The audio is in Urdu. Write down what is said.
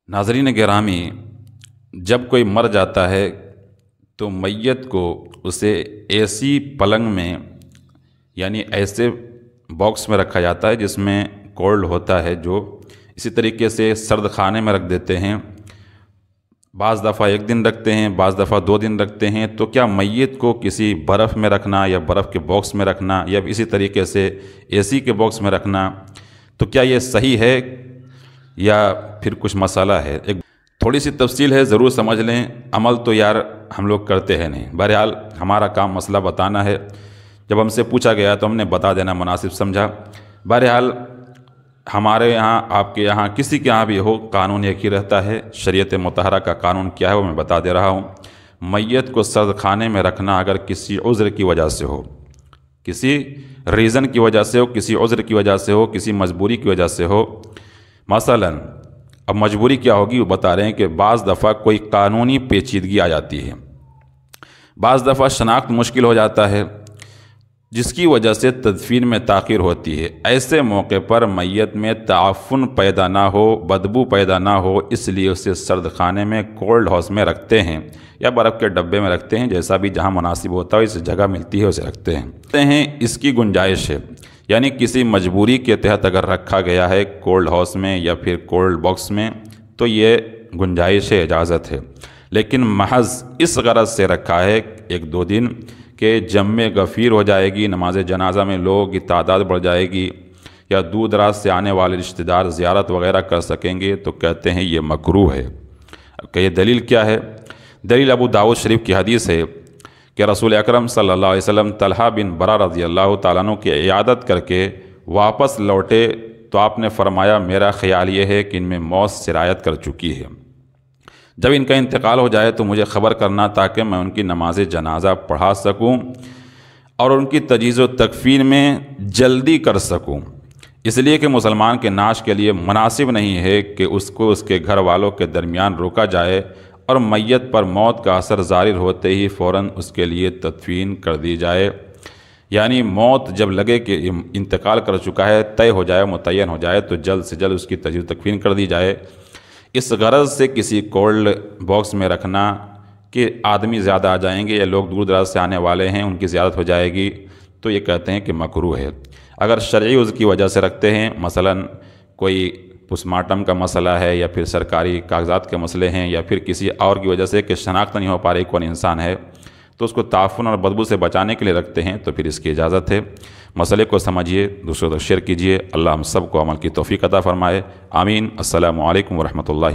ناظرین گرامی، جب کوئی مر جاتا ہے تو میت کو اسے ایسی پلنگ میں یعنی ایسے باکس میں رکھا جاتا ہے جس میں کولڈ ہوتا ہے، جو اسی طریقے سے سرد خانے میں رکھ دیتے ہیں۔ بعض دفعہ 1 دن رکھتے ہیں، بعض دفعہ 2 دن رکھتے ہیں۔ تو کیا میت کو کسی برف میں رکھنا یا برف کے باکس میں رکھنا یا اسی طریقے سے اے سی کے باکس میں رکھنا، تو کیا یہ صحیح ہے یا پھر کچھ مسئلہ ہے؟ ایک تھوڑی سی تفصیل ہے، ضرور سمجھ لیں۔ عمل تو یار ہم لوگ کرتے ہیں نہیں، بہرحال ہمارا کام مسئلہ بتانا ہے۔ جب ہم سے پوچھا گیا تو ہم نے بتا دینا مناسب سمجھا۔ بہرحال ہمارے یہاں، آپ کے یہاں، کسی کے یہاں بھی ہو، قانون ایک ہی رہتا ہے۔ شریعت مطہرہ کا قانون کیا ہے وہ میں بتا دے رہا ہوں۔ میت کو سرد خانے میں رکھنا اگر کسی عذر کی وجہ سے ہو، کسی ریزن کی وجہ سے ہو، کسی عذر کی وجہ سے ہو، کسی مجبوری کی وجہ سے ہو، مثلاً اب مجبوری کیا ہوگی وہ بتا رہے ہیں کہ بعض دفعہ کوئی قانونی پیچیدگی آ جاتی ہے، بعض دفعہ شناخت مشکل ہو جاتا ہے جس کی وجہ سے تدفین میں تاخیر ہوتی ہے۔ ایسے موقع پر میت میں تعفن پیدا نہ ہو، بدبو پیدا نہ ہو، اس لیے اسے سرد خانے میں کولڈ ہاؤس میں رکھتے ہیں یا برف کے ڈبے میں رکھتے ہیں، جیسا بھی جہاں مناسب ہوتا ہے اس جگہ ملتی ہے اسے رکھتے ہیں۔ اس کی گنجائش ہے، یعنی کسی مجبوری کے تحت اگر رکھا گیا ہے کولڈ ہاؤس میں یا پھر کولڈ باکس میں تو یہ گنجائش ہے، اجازت ہے۔ لیکن محض اس غرض سے رکھا ہے 1-2 دن کہ جم غفیر ہو جائے گی، نماز جنازہ میں لوگوں کی تعداد بڑھ جائے گی یا دور دراز سے آنے والے رشتہ دار زیارت وغیرہ کر سکیں گے، تو کہتے ہیں یہ مکروہ ہے۔ اب کہ یہ دلیل کیا ہے؟ دلیل ابو داؤد شریف کی حدیث ہے کہ رسول اکرم صلی اللہ علیہ وسلم طلحہ بن برہ رضی اللہ تعالیٰ عنہ کی عیادت کر کے واپس لوٹے تو آپ نے فرمایا میرا خیال یہ ہے کہ ان میں موت سرایت کر چکی ہے، جب ان کا انتقال ہو جائے تو مجھے خبر کرنا تاکہ میں ان کی نماز جنازہ پڑھا سکوں اور ان کی تجہیز و تکفین میں جلدی کر سکوں، اس لیے کہ مسلمان کے نعش کے لیے مناسب نہیں ہے کہ اس کو اس کے گھر والوں کے درمیان روکا جائے اور میت پر موت کا اثر ظاہر ہوتے ہی فوراً اس کے لیے تدفین کر دی جائے۔ یعنی موت جب لگے کہ انتقال کر چکا ہے، طے ہو جائے، متعین ہو جائے، تو جلد سے جلد اس کی تجہیز و تکفین کر دی جائے۔ اس غرض سے کسی کولڈ باکس میں رکھنا کہ آدمی زیادہ آ جائیں گے یا لوگ دور دراز سے آنے والے ہیں، ان کی زیارت ہو جائے گی، تو یہ کہتے ہیں کہ مکروہ ہے۔ اگر شرعی عذر کی وجہ سے رکھتے ہیں، مثلاً کوئی پوسٹ مارٹم کا مسئلہ ہے یا پھر سرکاری کاغذات کے مسئلے ہیں یا پھر کسی اور کی وجہ سے کہ شناخت نہیں ہو پا رہی کون انسان ہے، تو اس کو تعفن اور بدبو سے بچانے کے لیے رکھتے ہیں، تو پھر اس کی اجازت ہے۔ مسئلے کو سمجھیے، دوسروں کو شیئر کیجیے۔ اللہ ہم سب کو عمل کی توفیق عطا فرمائے، آمین۔ السلام علیکم ورحمۃ اللہ۔